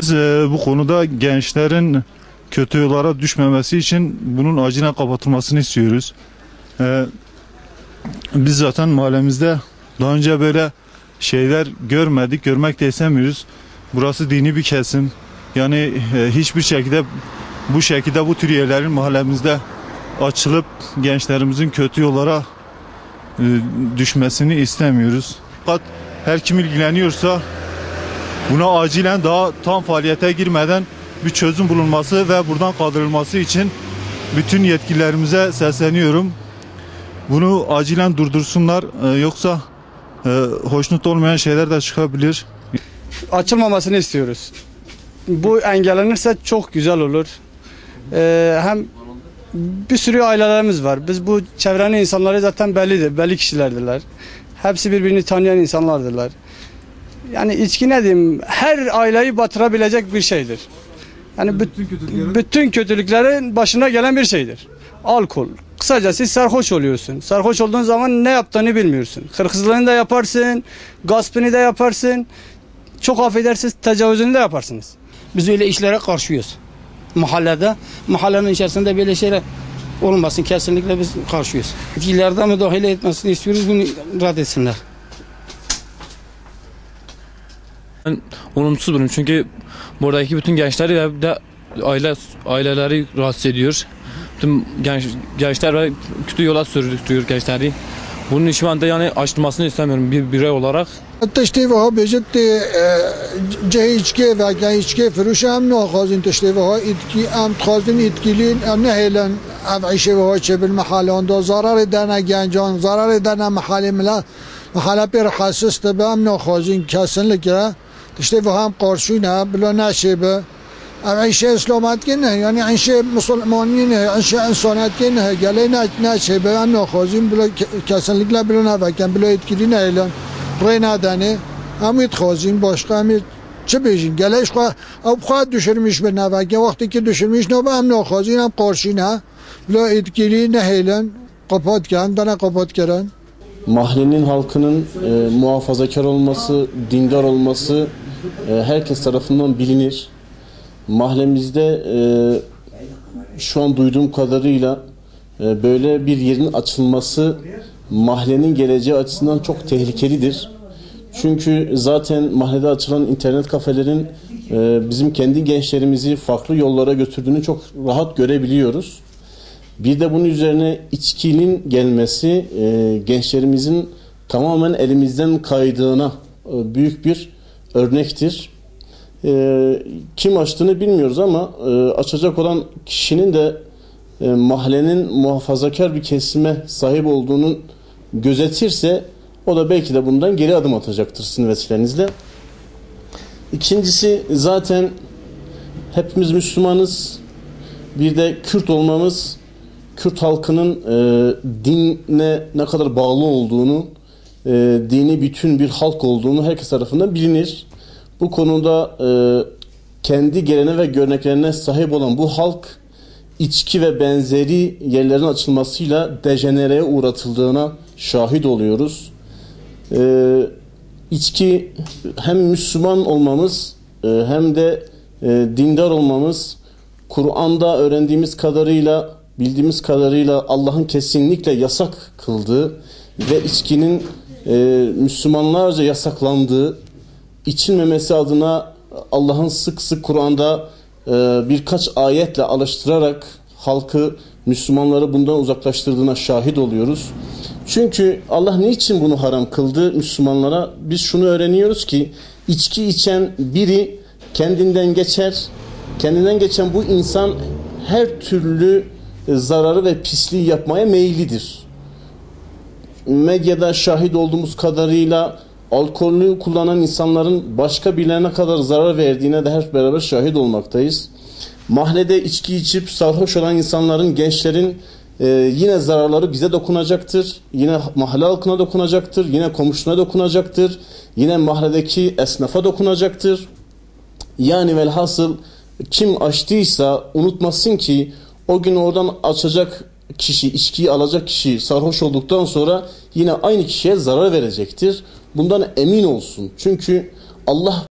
Biz bu konuda gençlerin kötü yollara düşmemesi için bunun acilen kapatılmasını istiyoruz. Biz zaten mahallemizde daha önce böyle şeyler görmedik, görmek de istemiyoruz. Burası dini bir kesim. Yani hiçbir şekilde bu tür yerlerin mahallemizde açılıp gençlerimizin kötü yollara düşmesini istemiyoruz. Fakat her kim ilgileniyorsa buna acilen daha tam faaliyete girmeden bir çözüm bulunması ve buradan kaldırılması için bütün yetkililerimize sesleniyorum. Bunu acilen durdursunlar, yoksa hoşnut olmayan şeyler de çıkabilir. Açılmamasını istiyoruz. Bu engellenirse çok güzel olur. Hem bir sürü ailelerimiz var. Biz bu çevrenin insanları zaten bellidir, belli kişilerdirler. Hepsi birbirini tanıyan insanlardırlar. Yani içki ne diyeyim, her aileyi batırabilecek bir şeydir. Yani bütün kötülüklerin başına gelen bir şeydir. Alkol. Kısacası sarhoş oluyorsun. Sarhoş olduğun zaman ne yaptığını bilmiyorsun. Hırsızlığını da yaparsın, gaspını da yaparsın. Çok affedersiniz, tecavüzünü de yaparsınız. Biz öyle işlere karşıyız. Mahallenin içerisinde böyle şeyler olmasın. Kesinlikle biz karşıyız. İleride müdahale etmesini istiyoruz, bunu rad etsinler. Ben olumsuz buluyorum çünkü buradaki bütün gençleri de aileleri rahatsız ediyor. Bütün gençler ve kötü yola sürdürüyor gençleri. Bunun şu anda yani açılmasını istemiyorum bir birey olarak. تشتیوه ها به جد جهیچگه و گهیچگه فروش هم نخوازین تشتیوه ها ایدکی هم تخوازین ایدکیلین نهیلن عیشه ها چه بالمحل آندا ضرر دنه گنجان ضرر دنه محل پر حساس تبه هم نخوازین کسن لکه تشتیوه هم قارشونه بلا نشه به عیشه اسلامت که نه یعنی عیشه مسلمانی نه عیشه انسانیت که نه گله نشه به هم نخوازین بلا کسن لکه بلا نوکن بلا ایدکیلی نهیلن رای ندانه همید خوازیم başka همید چه بیشین گلهش خواهد düşürmüş به نوکن وقتی که düşürmüş ne هم نخوازین هم قارشی نه بلا ایدکیلی نهیلن kapat keren dana kapat keren. Mahallenin halkının muhafazakar olması, dindar olması herkes tarafından bilinir. Mahallemizde şu an duyduğum kadarıyla böyle bir yerin açılması mahallenin geleceği açısından çok tehlikelidir. Çünkü zaten mahallede açılan internet kafelerin bizim kendi gençlerimizi farklı yollara götürdüğünü çok rahat görebiliyoruz. Bir de bunun üzerine içkinin gelmesi gençlerimizin tamamen elimizden kaydığına büyük bir örnektir. Kim açtığını bilmiyoruz ama açacak olan kişinin de mahallenin muhafazakar bir kesime sahip olduğunu gözetirse o da belki de bundan geri adım atacaktır sizin vesilenizle. İkincisi zaten hepimiz Müslümanız. Bir de Kürt olmamız, Kürt halkının dine ne kadar bağlı olduğunu, dini bütün bir halk olduğunu herkes tarafından bilinir. Bu konuda kendi geleneğine ve göreneklerine sahip olan bu halk içki ve benzeri yerlerin açılmasıyla dejenereye uğratıldığına şahit oluyoruz. İçki hem Müslüman olmamız hem de dindar olmamız, Kur'an'da öğrendiğimiz kadarıyla, bildiğimiz kadarıyla Allah'ın kesinlikle yasak kıldığı ve içkinin Müslümanlarca yasaklandığı, içilmemesi adına Allah'ın sık sık Kur'an'da birkaç ayetle alıştırarak halkı, Müslümanları bundan uzaklaştırdığına şahit oluyoruz. Çünkü Allah niçin bunu haram kıldı Müslümanlara? Biz şunu öğreniyoruz ki içki içen biri kendinden geçer. Kendinden geçen bu insan her türlü zararı ve pisliği yapmaya meyillidir. Medyada şahit olduğumuz kadarıyla alkolü kullanan insanların başka birilerine kadar zarar verdiğine de hep beraber şahit olmaktayız. Mahallede içki içip sarhoş olan insanların, gençlerin yine zararları bize dokunacaktır. Yine mahalle halkına dokunacaktır. Yine komşuna dokunacaktır. Yine mahalledeki esnafa dokunacaktır. Yani velhasıl kim açtıysa unutmasın ki o gün oradan açacak kişi, içkiyi alacak kişi sarhoş olduktan sonra yine aynı kişiye zarar verecektir. Bundan emin olsun. Çünkü Allah